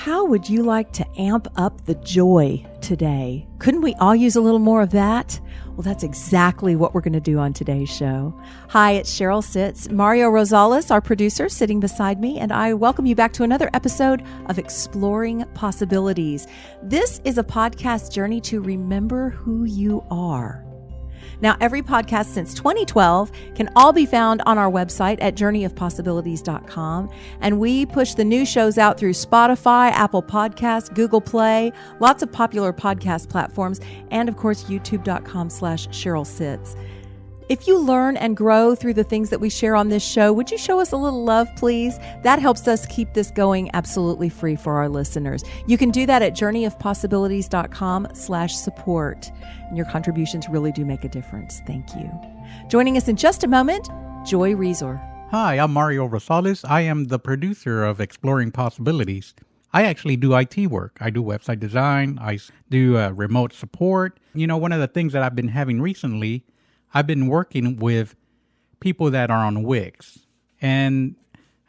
How would you like to amp up the joy today? Couldn't we all use a little more of that? Well, that's exactly what we're going to do on today's show. Hi, it's Cheryl Sitz. Mario Rosales, our producer, sitting beside me, and I welcome you back to another episode of Exploring Possibilities. This is a podcast journey to remember who you are. Now, every podcast since 2012 can all be found on our website at journeyofpossibilities.com. And we push the new shows out through Spotify, Apple Podcasts, Google Play, lots of popular podcast platforms, and of course, youtube.com/Cheryl Sitz. If you learn and grow through the things that we share on this show, would you show us a little love, please? That helps us keep this going absolutely free for our listeners. You can do that at journeyofpossibilities.com/support. And your contributions really do make a difference. Thank you. Joining us in just a moment, Joy Resor. Hi, I'm Mario Rosales. I am the producer of Exploring Possibilities. I actually do IT work. I do website design. I do remote support. You know, one of the things that I've been having recently, I've been working with people that are on Wix. And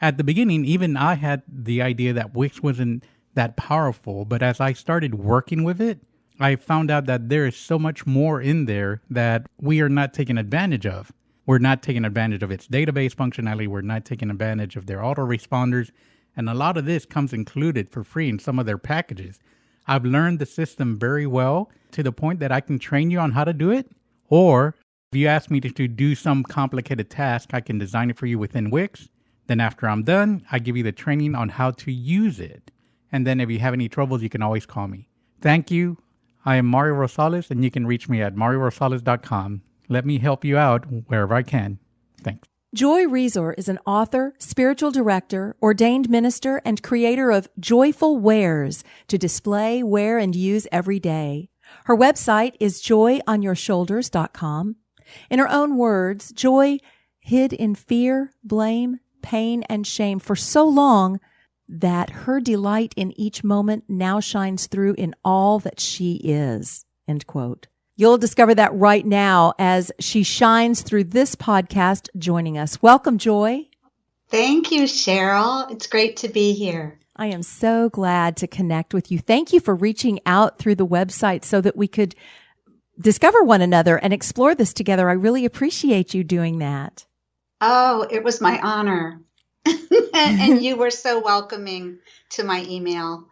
at the beginning, even I had the idea that Wix wasn't that powerful. But as I started working with it, I found out that there is so much more in there that we are not taking advantage of. We're not taking advantage of its database functionality. We're not taking advantage of their autoresponders. And a lot of this comes included for free in some of their packages. I've learned the system very well to the point that I can train you on how to do it. Or if you ask me to do some complicated task, I can design it for you within Wix. Then after I'm done, I give you the training on how to use it. And then if you have any troubles, you can always call me. Thank you. I am Mario Rosales, and you can reach me at mariorosales.com. Let me help you out wherever I can. Thanks. Joy Resor is an author, spiritual director, ordained minister, and creator of Joyful Wares to display, wear, and use every day. Her website is joyonyourshoulders.com. In her own words, Joy hid in fear, blame, pain, and shame for so long that her delight in each moment now shines through in all that she is. End quote. You'll discover that right now as she shines through this podcast, joining us. Welcome, Joy. Thank you, Cheryl. It's great to be here. I am so glad to connect with you. Thank you for reaching out through the website so that we could discover one another and explore this together. I really appreciate you doing that. Oh, it was my honor. And you were so welcoming to my email.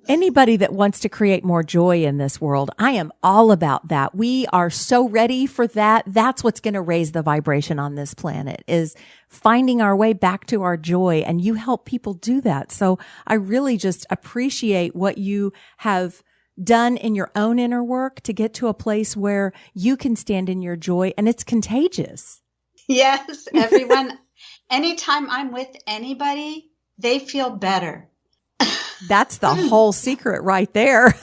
Anybody that wants to create more joy in this world, I am all about that. We are so ready for that. That's what's going to raise the vibration on this planet, is finding our way back to our joy. And you help people do that. So I really just appreciate what you have done in your own inner work to get to a place where you can stand in your joy, and it's contagious. Yes, everyone. Anytime I'm with anybody, they feel better. That's the whole secret right there.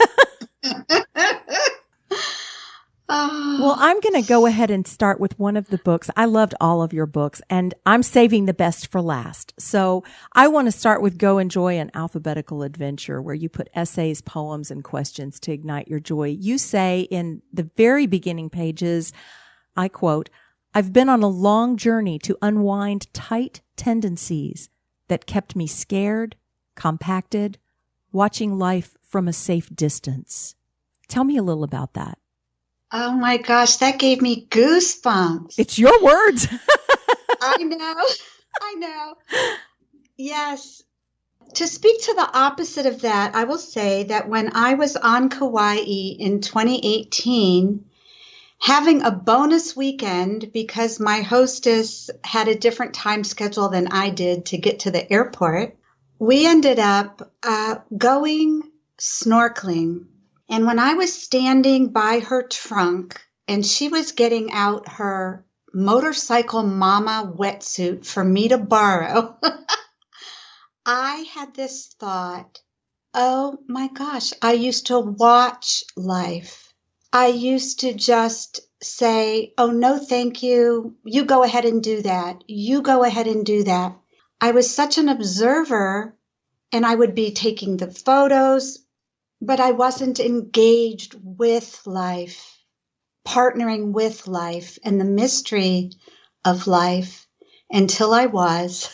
Well, I'm going to go ahead and start with one of the books. I loved all of your books, and I'm saving the best for last. So I want to start with Go Enjoy an Alphabetical Adventure, where you put essays, poems, and questions to ignite your joy. You say in the very beginning pages, I quote, "I've been on a long journey to unwind tight tendencies that kept me scared, compacted, watching life from a safe distance." Tell me a little about that. Oh my gosh, that gave me goosebumps. It's your words. I know. Yes. To speak to the opposite of that, I will say that when I was on Kauai in 2018, having a bonus weekend because my hostess had a different time schedule than I did to get to the airport, we ended up going snorkeling. And when I was standing by her trunk and she was getting out her motorcycle mama wetsuit for me to borrow, I had this thought, oh my gosh, I used to watch life. I used to just say, oh, no, thank you. You go ahead and do that. You go ahead and do that. I was such an observer, and I would be taking the photos, but I wasn't engaged with life, partnering with life and the mystery of life until I was.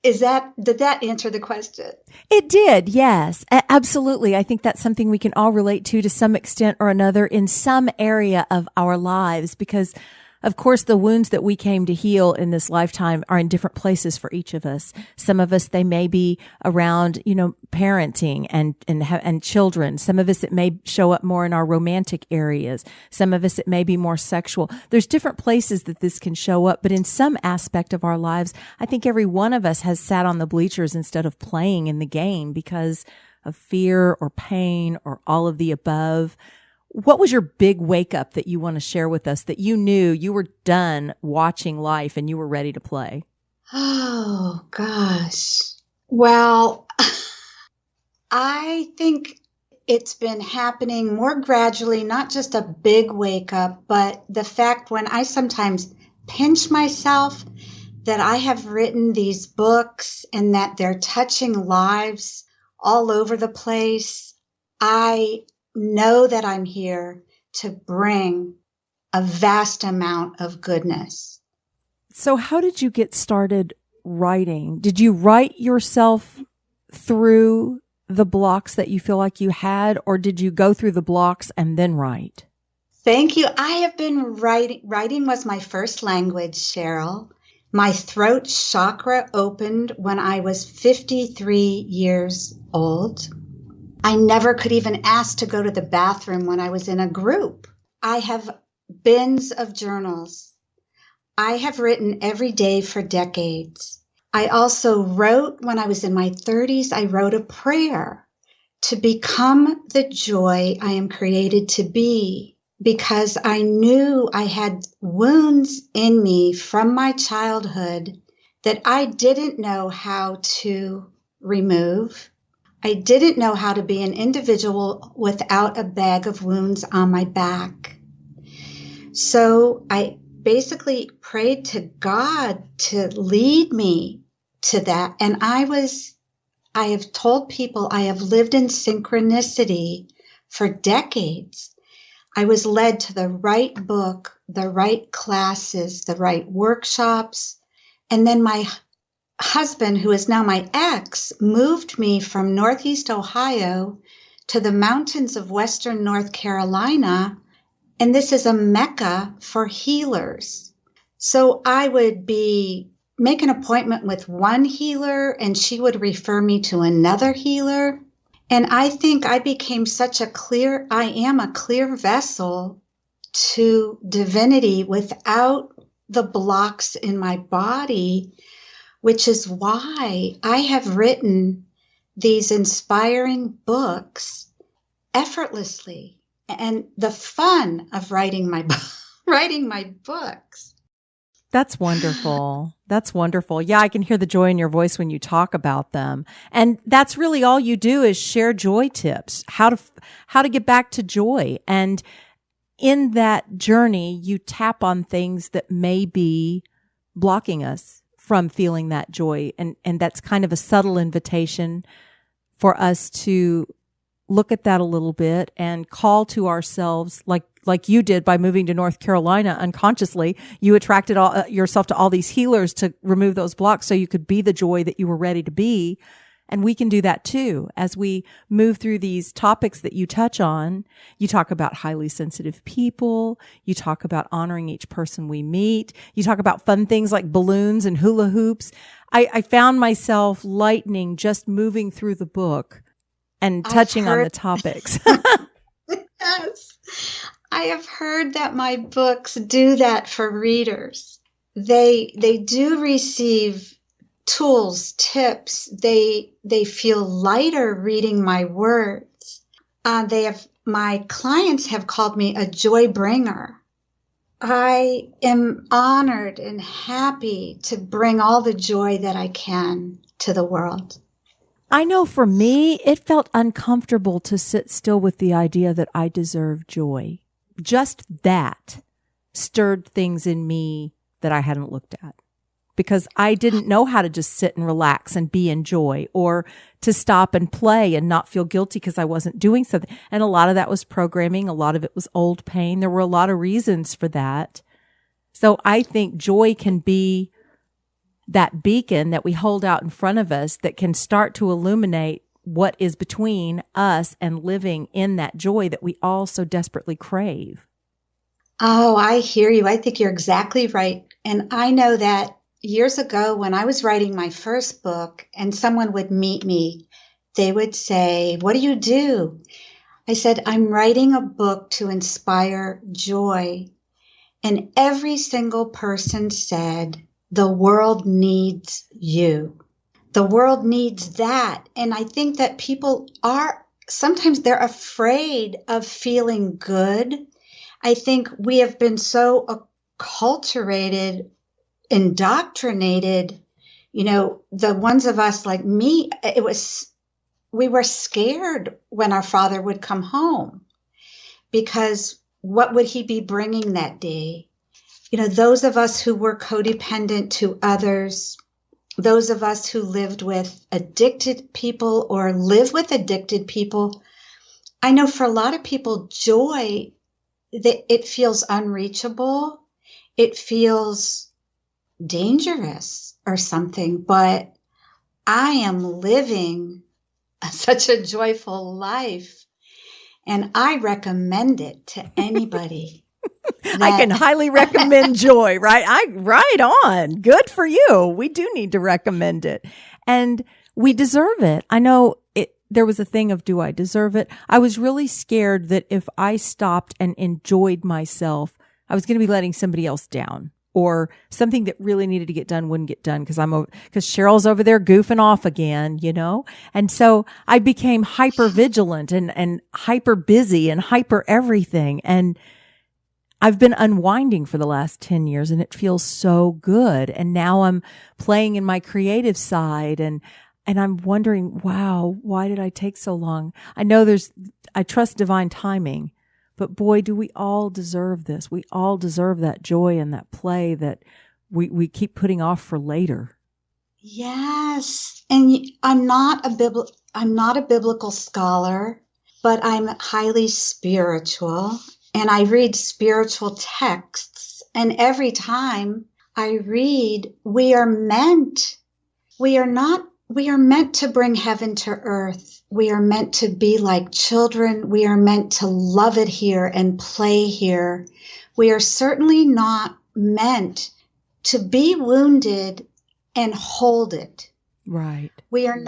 Did that answer the question? It did, yes. Absolutely. I think that's something we can all relate to some extent or another in some area of our lives, because of course, the wounds that we came to heal in this lifetime are in different places for each of us. Some of us, they may be around, parenting and children. Some of us, it may show up more in our romantic areas. Some of us, it may be more sexual. There's different places that this can show up, but in some aspect of our lives, I think every one of us has sat on the bleachers instead of playing in the game because of fear or pain or all of the above. What was your big wake up that you want to share with us, that you knew you were done watching life and you were ready to play? Oh, gosh. Well, I think it's been happening more gradually, not just a big wake up, but the fact when I sometimes pinch myself that I have written these books and that they're touching lives all over the place. I know that I'm here to bring a vast amount of goodness. So how did you get started writing? Did you write yourself through the blocks that you feel like you had, or did you go through the blocks and then write? Thank you. I have been writing. Writing was my first language, Cheryl. My throat chakra opened when I was 53 years old. I never could even ask to go to the bathroom when I was in a group. I have bins of journals. I have written every day for decades. I also wrote when I was in my 30s. I wrote a prayer to become the joy I am created to be, because I knew I had wounds in me from my childhood that I didn't know how to remove. I didn't know how to be an individual without a bag of wounds on my back. So I basically prayed to God to lead me to that. And I have told people I have lived in synchronicity for decades. I was led to the right book, the right classes, the right workshops. And then my husband, who is now my ex, moved me from Northeast Ohio to the mountains of Western North Carolina. And this is a mecca for healers. So I would make an appointment with one healer and she would refer me to another healer. And I think I became I am a clear vessel to divinity without the blocks in my body, which is why I have written these inspiring books effortlessly, and the fun of writing my books. That's wonderful. That's wonderful. Yeah, I can hear the joy in your voice when you talk about them. And that's really all you do is share joy tips, how to get back to joy. And in that journey, you tap on things that may be blocking us from feeling that joy. And that's kind of a subtle invitation for us to look at that a little bit and call to ourselves, like you did by moving to North Carolina unconsciously. You attracted yourself to all these healers to remove those blocks so you could be the joy that you were ready to be. And we can do that too. As we move through these topics that you touch on, you talk about highly sensitive people. You talk about honoring each person we meet. You talk about fun things like balloons and hula hoops. I found myself lightening just moving through the book and touching on the topics. Yes. I have heard that my books do that for readers. They do receive tools, tips. They feel lighter reading my words. My clients have called me a joy bringer. I am honored and happy to bring all the joy that I can to the world. I know for me, it felt uncomfortable to sit still with the idea that I deserve joy. Just that stirred things in me that I hadn't looked at, because I didn't know how to just sit and relax and be in joy, or to stop and play and not feel guilty because I wasn't doing something. And a lot of that was programming. A lot of it was old pain. There were a lot of reasons for that. So I think joy can be that beacon that we hold out in front of us that can start to illuminate what is between us and living in that joy that we all so desperately crave. Oh, I hear you. I think you're exactly right. And I know that years ago when I was writing my first book and someone would meet me, they would say, "What do you do?" I said, "I'm writing a book to inspire joy." And every single person said, "The world needs you. The world needs that." And I think that people sometimes they're afraid of feeling good. I think we have been so acculturated, indoctrinated, the ones of us like me, we were scared when our father would come home because what would he be bringing that day? Those of us who were codependent to others, those of us who lived with addicted people or live with addicted people, I know for a lot of people, joy, it feels unreachable. It feels dangerous or something, but I am living such a joyful life, and I recommend it to anybody. I can highly recommend joy, right? Right on. Good for you. We do need to recommend it. And we deserve it. I know there was a thing of, do I deserve it? I was really scared that if I stopped and enjoyed myself, I was going to be letting somebody else down, or something that really needed to get done wouldn't get done because Cheryl's over there goofing off again, And so I became hyper vigilant and hyper busy and hyper everything. And I've been unwinding for the last 10 years and it feels so good. And now I'm playing in my creative side and I'm wondering, wow, why did I take so long? I know I trust divine timing, but boy, do we all deserve this. We all deserve that joy and that play that we keep putting off for later. Yes. And I'm not a biblical scholar, but I'm highly spiritual. And I read spiritual texts, and every time I read, we are meant to bring heaven to earth. We are meant to be like children. We are meant to love it here and play here. We are certainly not meant to be wounded and hold it. Right. We are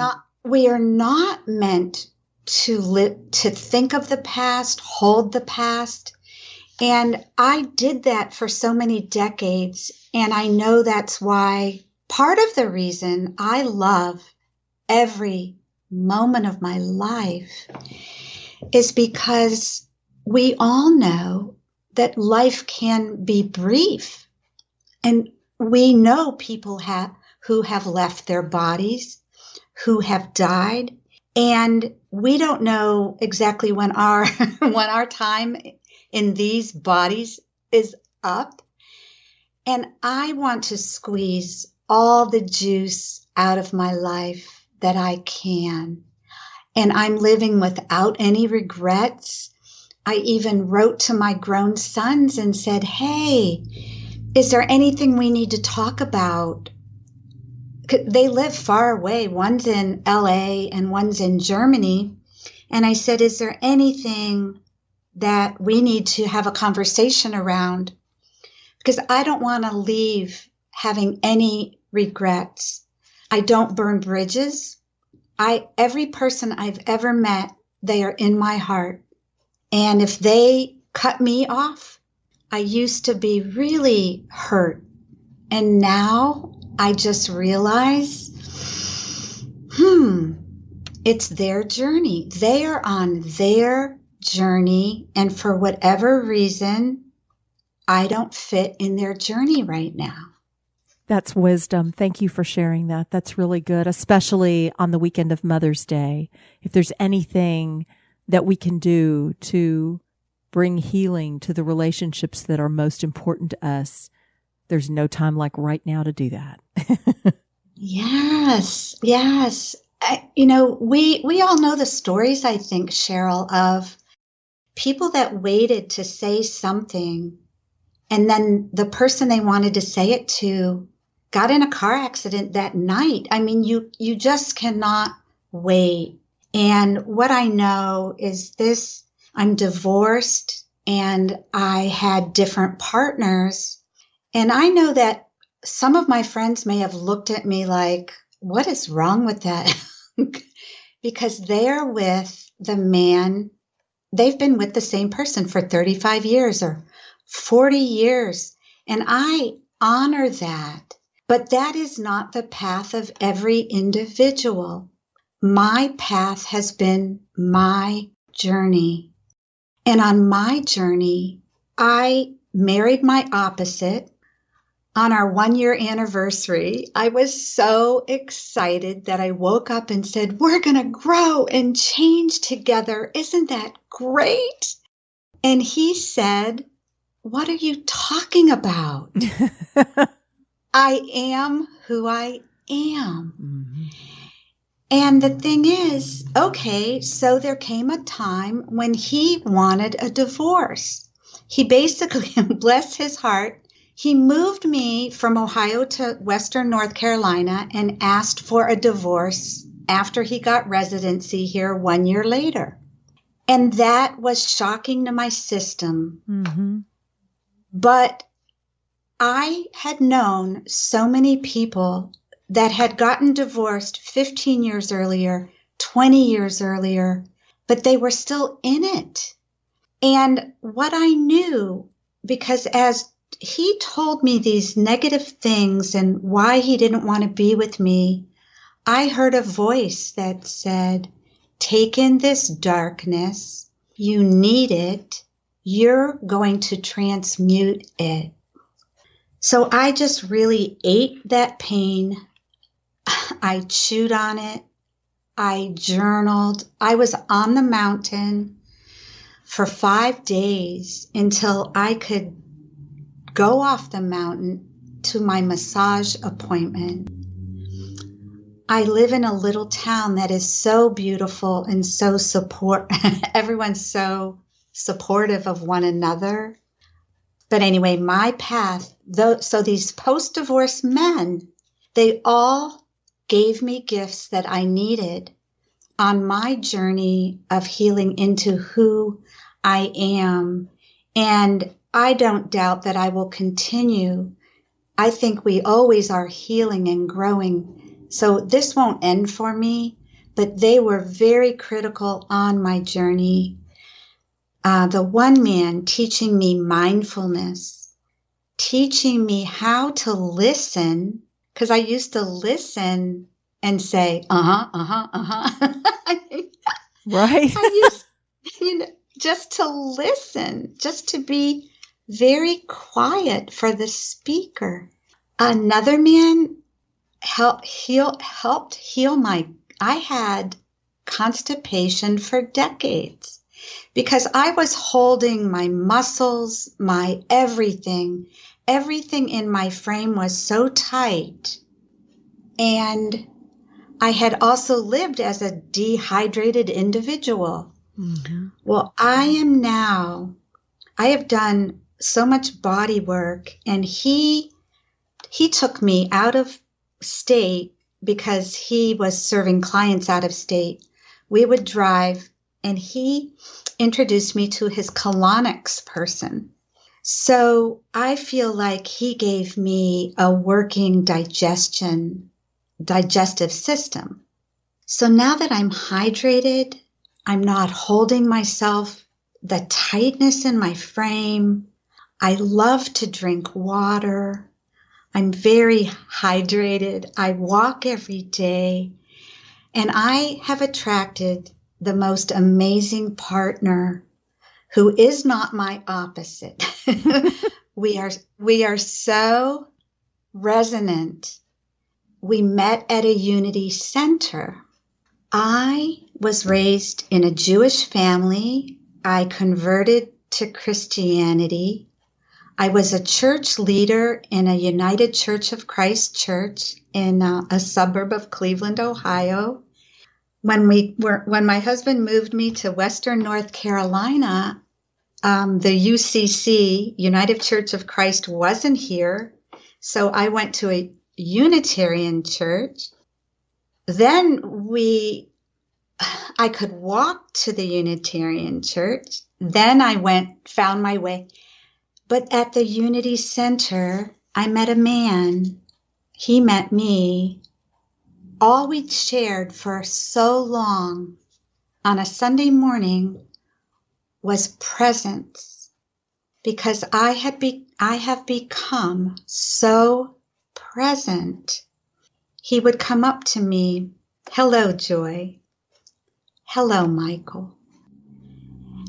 not meant to think of the past, hold the past. And I did that for so many decades. And I know that's why part of the reason I love every moment of my life is because we all know that life can be brief. And we know people who have left their bodies, who have died. And we don't know exactly when our time in these bodies is up. And I want to squeeze all the juice out of my life that I can. And I'm living without any regrets. I even wrote to my grown sons and said, "Hey, is there anything we need to talk about?" They live far away. One's in LA and one's in Germany. And I said, "Is there anything that we need to have a conversation around?" Because I don't want to leave having any regrets. I don't burn bridges. Every person I've ever met, they are in my heart. And if they cut me off, I used to be really hurt. And now I just realize, it's their journey. They are on their journey. And for whatever reason, I don't fit in their journey right now. That's wisdom. Thank you for sharing that. That's really good, especially on the weekend of Mother's Day. If there's anything that we can do to bring healing to the relationships that are most important to us, there's no time like right now to do that. Yes. We all know the stories, I think, Cheryl, of people that waited to say something, and then the person they wanted to say it to got in a car accident that night. I mean, you just cannot wait. And what I know is this, I'm divorced and I had different partners. And I know that some of my friends may have looked at me like, what is wrong with that? Because they're with the man, they've been with the same person for 35 years or 40 years. And I honor that. But that is not the path of every individual. My path has been my journey. And on my journey, I married my opposite. On our 1-year anniversary, I was so excited that I woke up and said, we're going to grow and change together. Isn't that great? And he said, what are you talking about? I am who I am. Mm-hmm. And the thing is, okay, so there came a time when he wanted a divorce. He basically, bless his heart, he moved me from Ohio to Western North Carolina and asked for a divorce after he got residency here 1 year later. And that was shocking to my system. Mm-hmm. But I had known so many people that had gotten divorced 15 years earlier, 20 years earlier, but they were still in it. And what I knew, because as he told me these negative things and why he didn't want to be with me, I heard a voice that said, take in this darkness. You need it. You're going to transmute it. So I just really ate that pain. I chewed on it. I journaled. I was on the mountain for 5 days until I could go off the mountain to my massage appointment. I live in a little town that is so beautiful and so everyone's so supportive of one another. But anyway, my path, so these post-divorce men, they all gave me gifts that I needed on my journey of healing into who I am. And I don't doubt that I will continue. I think we always are healing and growing. So this won't end for me, but they were very critical on my journey. The one man teaching me mindfulness, teaching me how to listen, because I used to listen and say, Right. I used, just to listen, just to be very quiet for the speaker. Another man helped heal I had constipation for decades because I was holding my muscles, my everything in my frame was so tight. And I had also lived as a dehydrated individual. Mm-hmm. Well, I have done so much body work, and he took me out of state because he was serving clients out of state. We would drive, and he introduced me to his colonics person. So I feel like he gave me a working digestive system. So now that I'm hydrated, I'm not holding myself, the tightness in my frame. I love to drink water. I'm very hydrated. I walk every day. And I have attracted the most amazing partner who is not my opposite. We are so resonant. We met at a unity center. I was raised in a Jewish family. I converted to Christianity. I was a church leader in a United Church of Christ church in a suburb of Cleveland, Ohio. When my husband moved me to Western North Carolina, the UCC, United Church of Christ, wasn't here. So I went to Unitarian church. Then I could walk to the Unitarian church. Then I found my way. But at the Unity Center, I met a man. He met me. All we'd shared for so long on a Sunday morning was presence, because I have become so present. He would come up to me, "Hello, Joy. Hello, Michael."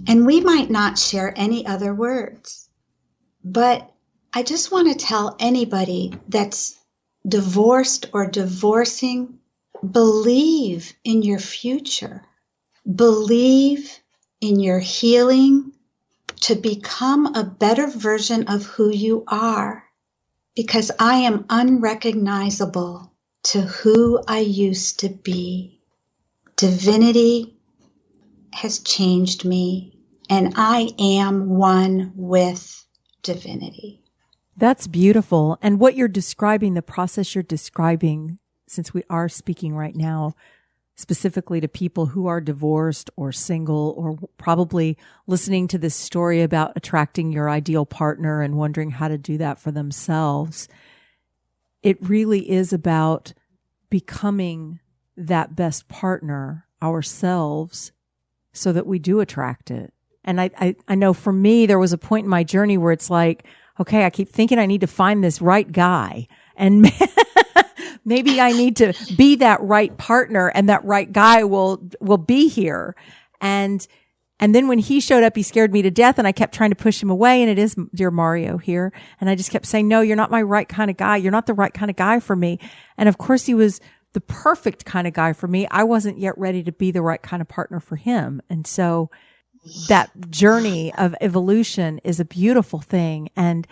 And we might not share any other words, but I just want to tell anybody that's divorced or divorcing, believe in your future. Believe in your healing to become a better version of who you are, because I am unrecognizable to who I used to be. Divinity has changed me, and I am one with divinity. That's beautiful. And what you're describing, the process you're describing, since we are speaking right now, specifically to people who are divorced or single, or probably listening to this story about attracting your ideal partner and wondering how to do that for themselves. It really is about becoming that best partner ourselves so that we do attract it. And I know for me, there was a point in my journey where it's like, okay, I keep thinking I need to find this right guy, and maybe I need to be that right partner, and that right guy will be here. And then when he showed up, he scared me to death, and I kept trying to push him away. And it is dear Mario here. And I just kept saying, no, you're not my right kind of guy. You're not the right kind of guy for me. And of course he was the perfect kind of guy for me. I wasn't yet ready to be the right kind of partner for him. And so that journey of evolution is a beautiful thing. And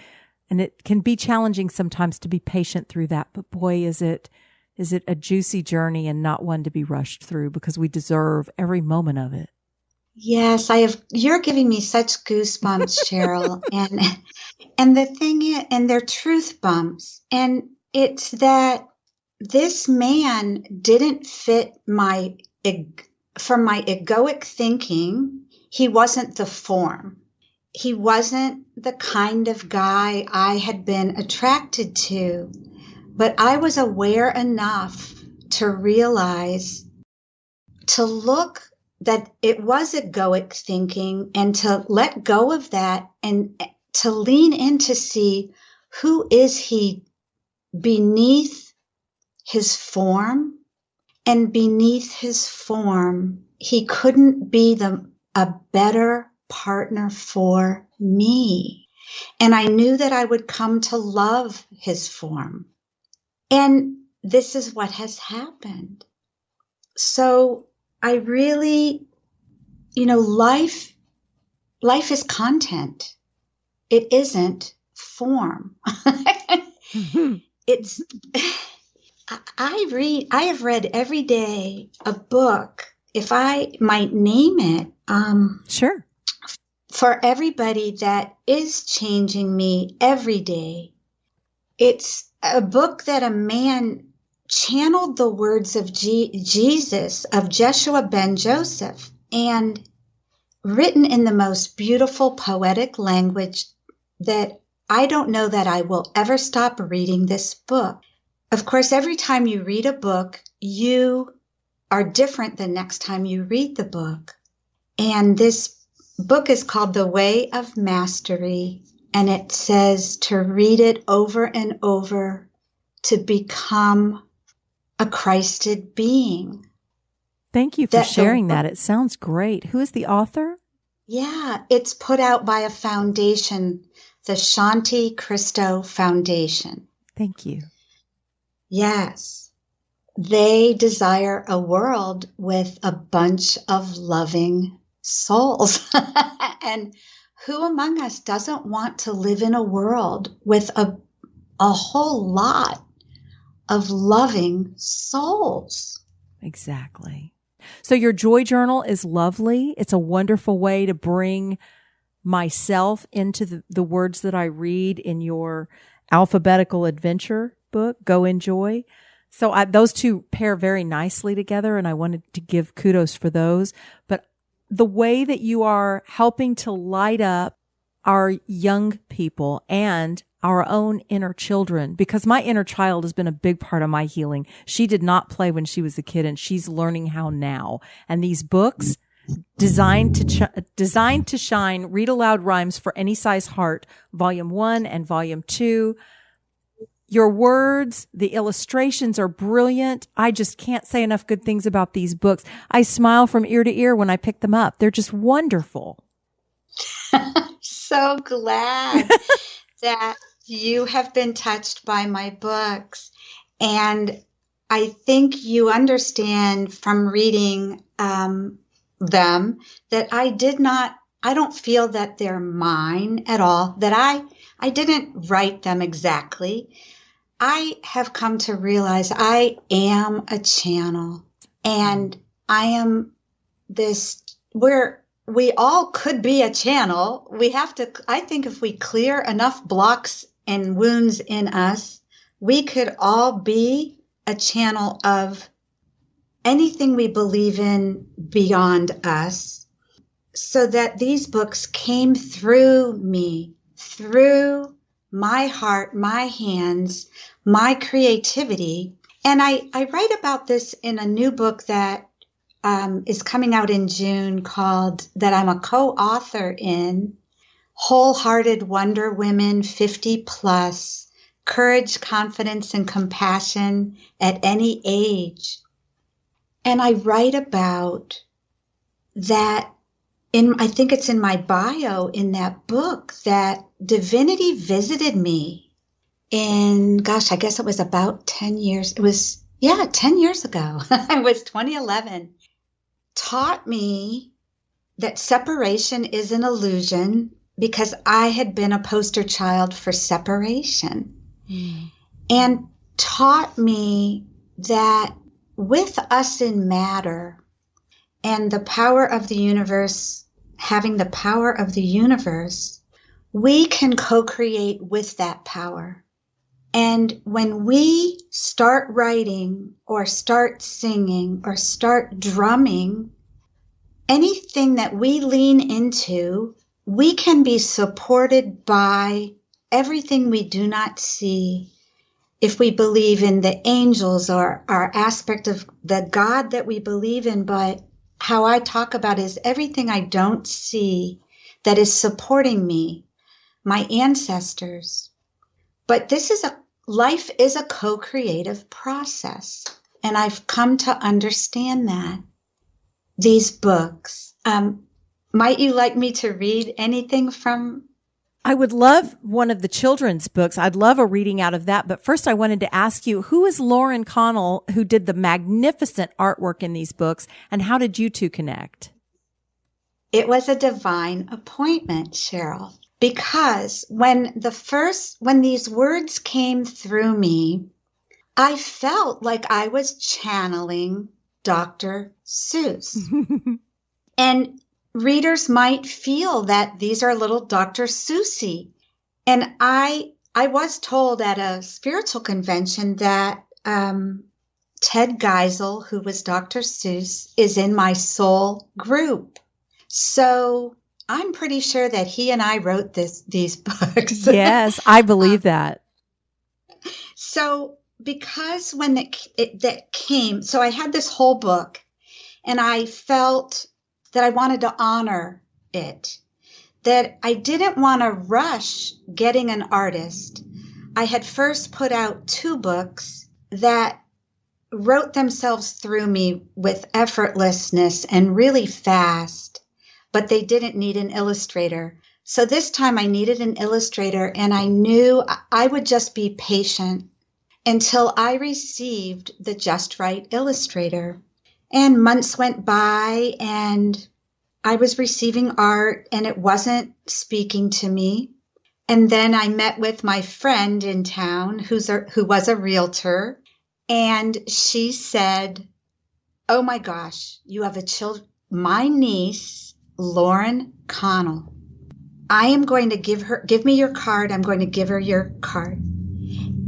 it can be challenging sometimes to be patient through that. But boy, is it a juicy journey, and not one to be rushed through, because we deserve every moment of it. Yes, you're giving me such goosebumps, Cheryl. and the thing is, and they're truth bumps. And it's that this man didn't fit from my egoic thinking. He wasn't the form. He wasn't the kind of guy I had been attracted to, but I was aware enough to realize, to look that it was egoic thinking, and to let go of that and to lean in to see who is he beneath his form. And beneath his form, he couldn't be a better partner for me. And I knew that I would come to love his form. And this is what has happened. So I really, life is content. It isn't form. I have read every day a book, if I might name it. Sure. For everybody that is changing me every day. It's a book that a man channeled the words of Jesus, of Jeshua ben Joseph, and written in the most beautiful poetic language that I don't know that I will ever stop reading this book. Of course, every time you read a book, you are different the next time you read the book. And this book is called The Way of Mastery, and it says to read it over and over to become a Christed being. Thank you for sharing that. It sounds great. Who is the author? Yeah, it's put out by a foundation, the Shanti Christo Foundation. Thank you. Yes. They desire a world with a bunch of loving souls. And who among us doesn't want to live in a world with a whole lot of loving souls? Exactly. So your joy journal is lovely. It's a wonderful way to bring myself into the words that I read in your alphabetical adventure book, Go Enjoy. So those two pair very nicely together, and I wanted to give kudos for those. But the way that you are helping to light up our young people and our own inner children, because my inner child has been a big part of my healing. She did not play when she was a kid, and she's learning how now. And these books, designed to shine, read aloud rhymes for any size heart, Volume 1 and Volume 2. Your words, the illustrations are brilliant. I just can't say enough good things about these books. I smile from ear to ear when I pick them up. They're just wonderful. So glad that you have been touched by my books. And I think you understand from reading them that I don't feel that they're mine at all, that I didn't write them exactly. I have come to realize I am a channel, and I am this, we all could be a channel. We have to, I think if we clear enough blocks and wounds in us, we could all be a channel of anything we believe in beyond us, so that these books came through me, through my heart, my hands, my creativity. And I write about this in a new book that is coming out in June that I'm a co-author in, Wholehearted Wonder Women 50 Plus, Courage, Confidence, and Compassion at Any Age. And I write about that I think it's in my bio in that book, that divinity visited me in, I guess it was about 10 years. It was, 10 years ago. It was 2011. Taught me that separation is an illusion, because I had been a poster child for separation. And taught me that with us in matter and the power of the universe, having the power of the universe, we can co-create with that power. And when we start writing or start singing or start drumming, anything that we lean into, we can be supported by everything we do not see. If we believe in the angels or our aspect of the God that we believe in, but how I talk about is everything I don't see that is supporting me, my ancestors. But life is a co-creative process. And I've come to understand that. These books, might you like me to read anything from? I would love one of the children's books. I'd love a reading out of that. But first I wanted to ask you, who is Lauren Connell, who did the magnificent artwork in these books, and how did you two connect? It was a divine appointment, Cheryl, because when these words came through me, I felt like I was channeling Dr. Seuss. And readers might feel that these are little Dr. Seussy. And I was told at a spiritual convention that Ted Geisel, who was Dr. Seuss, is in my soul group. So I'm pretty sure that he and I wrote these books. Yes, I believe that. So because when that came, so I had this whole book, and I felt that I wanted to honor it, that I didn't want to rush getting an artist. I had first put out 2 books that wrote themselves through me with effortlessness and really fast, but they didn't need an illustrator. So this time I needed an illustrator, and I knew I would just be patient until I received the just right illustrator. And months went by, and I was receiving art, and it wasn't speaking to me. And then I met with my friend in town who was a realtor, and she said, "Oh my gosh, you have my niece, Lauren Connell. I am going to give me your card. I'm going to give her your card."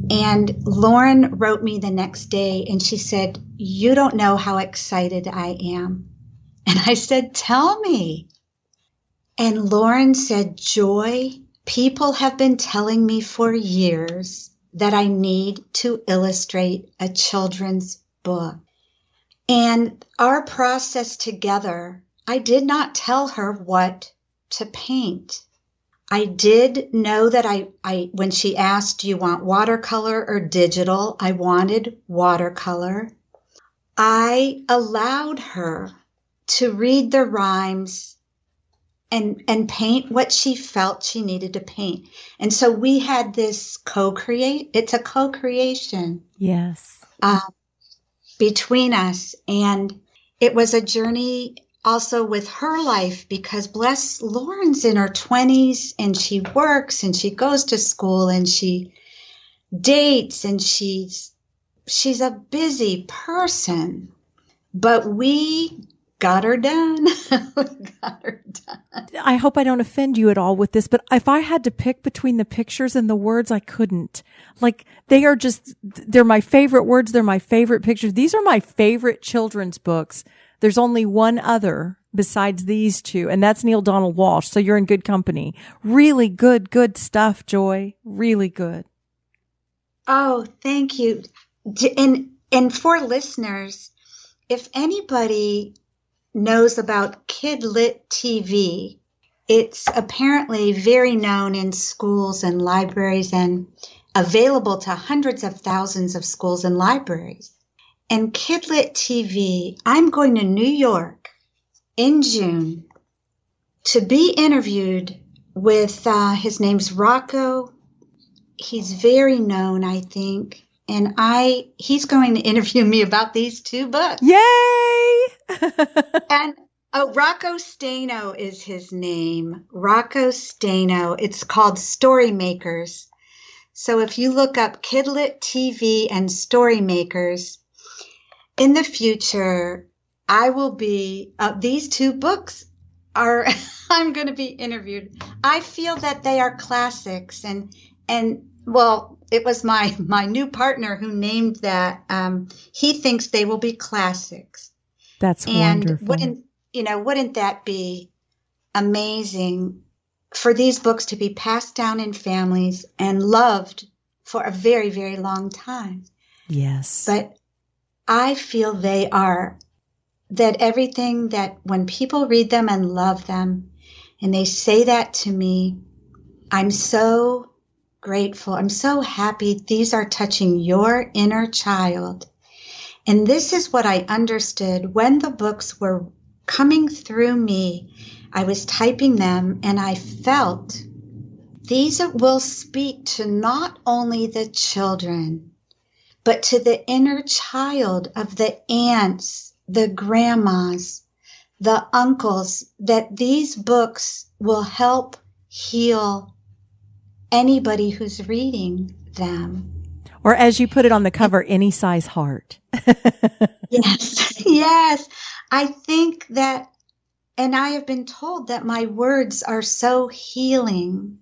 And Lauren wrote me the next day and she said, "You don't know how excited I am." And I said, "Tell me." And Lauren said, "Joy, people have been telling me for years that I need to illustrate a children's book." And our process together, I did not tell her what to paint. I did know that I when she asked, "Do you want watercolor or digital?" I wanted watercolor. I allowed her to read the rhymes and paint what she felt she needed to paint. And so we had this it's a co-creation. Yes. Between us. And it was a journey also with her life, because bless Lauren's in her 20s and she works and she goes to school and she dates and she's a busy person, but we got her done. We got her done. I hope I don't offend you at all with this, but if I had to pick between the pictures and the words, I couldn't. Like, they're my favorite words. They're my favorite pictures. These are my favorite children's books. There's only one other besides these two, and that's Neil Donald Walsh. So you're in good company. Really good stuff, Joy. Really good. Oh, thank you. And for listeners, if anybody knows about Kidlit TV, it's apparently very known in schools and libraries and available to hundreds of thousands of schools and libraries. And Kidlit TV, I'm going to New York in June to be interviewed with, his name's Rocco. He's very known, I think. And he's going to interview me about these two books. Yay! And Rocco Stano is his name. Rocco Stano. It's called Story Makers. So if you look up Kidlit TV and Story Makers, in the future, I will be, these two books are, I'm going to be interviewed. I feel that they are classics. And well, it was my new partner who named that. He thinks they will be classics. That's wonderful. And wouldn't that be amazing for these books to be passed down in families and loved for a very, very long time? Yes. But I feel that everything that when people read them and love them, and they say that to me, I'm so grateful. I'm so happy these are touching your inner child. And this is what I understood when the books were coming through me. I was typing them and I felt these will speak to not only the children, but to the inner child of the aunts, the grandmas, the uncles, that these books will help heal anybody who's reading them. Or as you put it on the cover, any size heart. Yes. I think that, and I have been told that my words are so healing.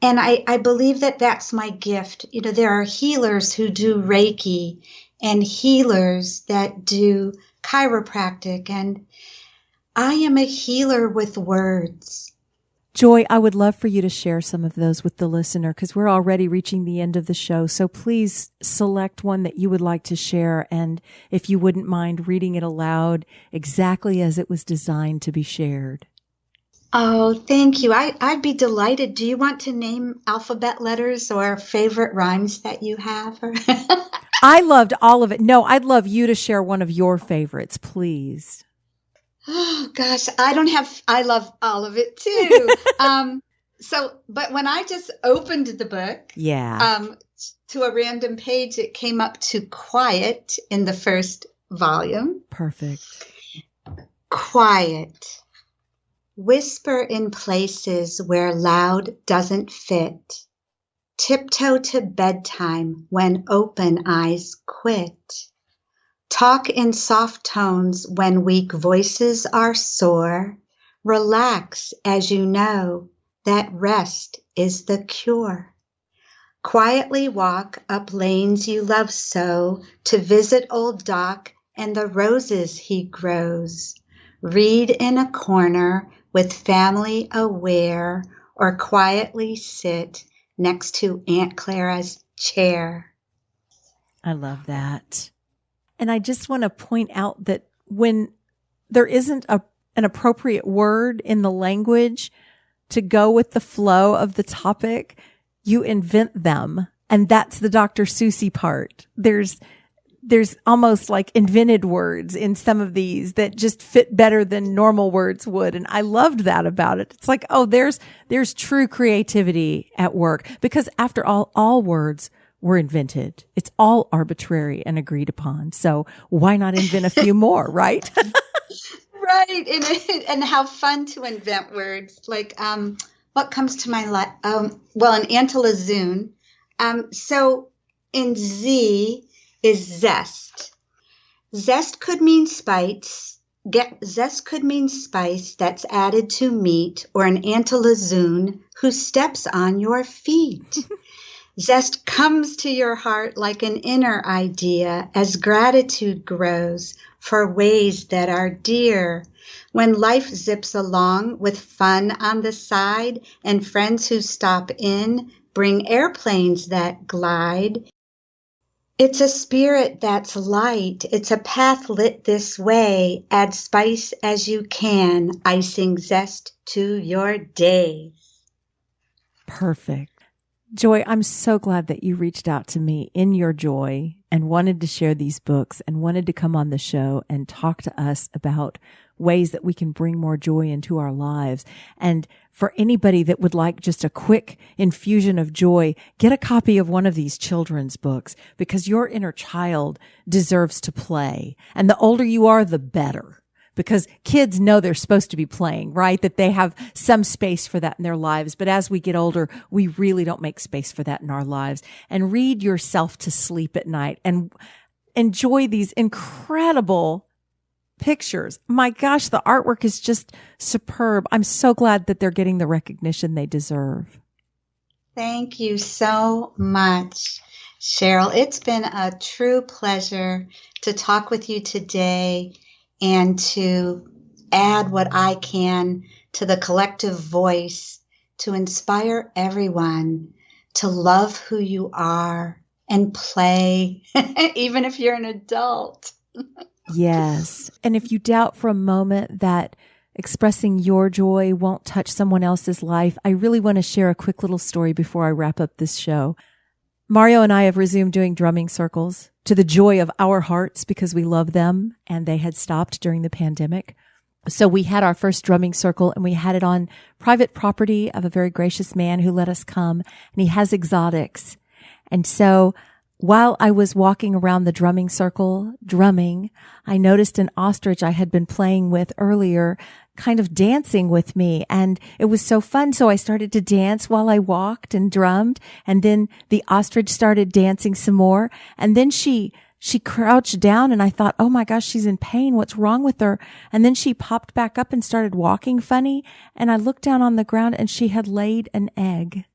And I believe that that's my gift. There are healers who do Reiki and healers that do chiropractic. And I am a healer with words. Joy, I would love for you to share some of those with the listener because we're already reaching the end of the show. So please select one that you would like to share. And if you wouldn't mind reading it aloud exactly as it was designed to be shared. Oh, thank you. I'd be delighted. Do you want to name alphabet letters or favorite rhymes that you have? I loved all of it. No, I'd love you to share one of your favorites, please. Oh gosh, I love all of it too. But when I just opened the book, to a random page, it came up to quiet in the first volume. Perfect. Quiet. Whisper in places where loud doesn't fit. Tiptoe to bedtime when open eyes quit. Talk in soft tones when weak voices are sore. Relax as you know that rest is the cure. Quietly walk up lanes you love so to visit old Doc and the roses he grows. Read in a corner with family aware or quietly sit next to Aunt Clara's chair. I love that. And I just want to point out that when there isn't an appropriate word in the language to go with the flow of the topic, you invent them. And that's the Dr. Seussy part. There's almost like invented words in some of these that just fit better than normal words would. And I loved that about it. It's like, oh, there's true creativity at work, because after all words were invented. It's all arbitrary and agreed upon. So why not invent a few more, right? Right. And how fun to invent words. Like, what comes to my life? Well, an antilazoon. So in Z is zest. Zest could mean spice. Zest could mean spice that's added to meat, or an antilazoon who steps on your feet. Zest comes to your heart like an inner idea as gratitude grows for ways that are dear. When life zips along with fun on the side and friends who stop in bring airplanes that glide. It's a spirit that's light. It's a path lit this way. Add spice as you can, icing zest to your days. Perfect. Joy, I'm so glad that you reached out to me in your joy and wanted to share these books and wanted to come on the show and talk to us about ways that we can bring more joy into our lives. And for anybody that would like just a quick infusion of joy, get a copy of one of these children's books, because your inner child deserves to play. And the older you are, the better. Because kids know they're supposed to be playing, right? That they have some space for that in their lives. But as we get older, we really don't make space for that in our lives. And read yourself to sleep at night and enjoy these incredible pictures. My gosh, the artwork is just superb. I'm so glad that they're getting the recognition they deserve. Thank you so much, Cheryl. It's been a true pleasure to talk with you today and to add what I can to the collective voice to inspire everyone to love who you are and play, even if you're an adult. Yes. And if you doubt for a moment that expressing your joy won't touch someone else's life, I really want to share a quick little story before I wrap up this show. Mario and I have resumed doing drumming circles to the joy of our hearts because we love them, and they had stopped during the pandemic. So we had our first drumming circle, and we had it on private property of a very gracious man who let us come, and he has exotics. And so while I was walking around the drumming circle, drumming, I noticed an ostrich I had been playing with earlier kind of dancing with me. And it was so fun. So I started to dance while I walked and drummed. And then the ostrich started dancing some more. And then she crouched down, and I thought, oh my gosh, she's in pain. What's wrong with her? And then she popped back up and started walking funny. And I looked down on the ground, and she had laid an egg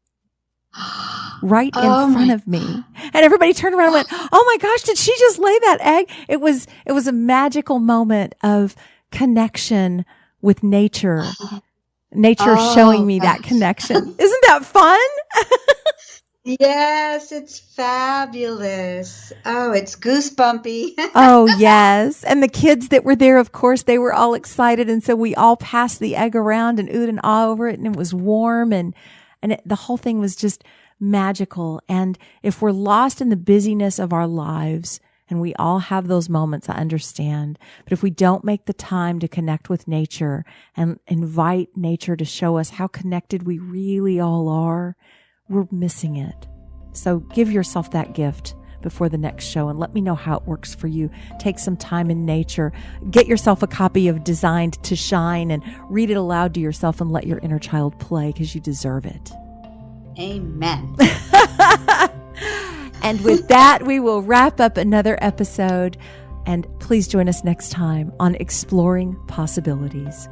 right in front of me. And everybody turned around and went, oh my gosh, did she just lay that egg? It was a magical moment of connection with nature. Nature showing me that connection. Isn't that fun? Yes, it's fabulous. Oh, it's goosebumpy. Oh, yes. And the kids that were there, of course, they were all excited. And so we all passed the egg around and oohed and ah over it. And it was warm, and the whole thing was just magical. And if we're lost in the busyness of our lives, and we all have those moments, I understand, but if we don't make the time to connect with nature and invite nature to show us how connected we really all are, we're missing it. So give yourself that gift before the next show and let me know how it works for you. Take some time in nature. Get yourself a copy of Designed to Shine and read it aloud to yourself and let your inner child play, because you deserve it. Amen. And with that, we will wrap up another episode. And please join us next time on Exploring Possibilities.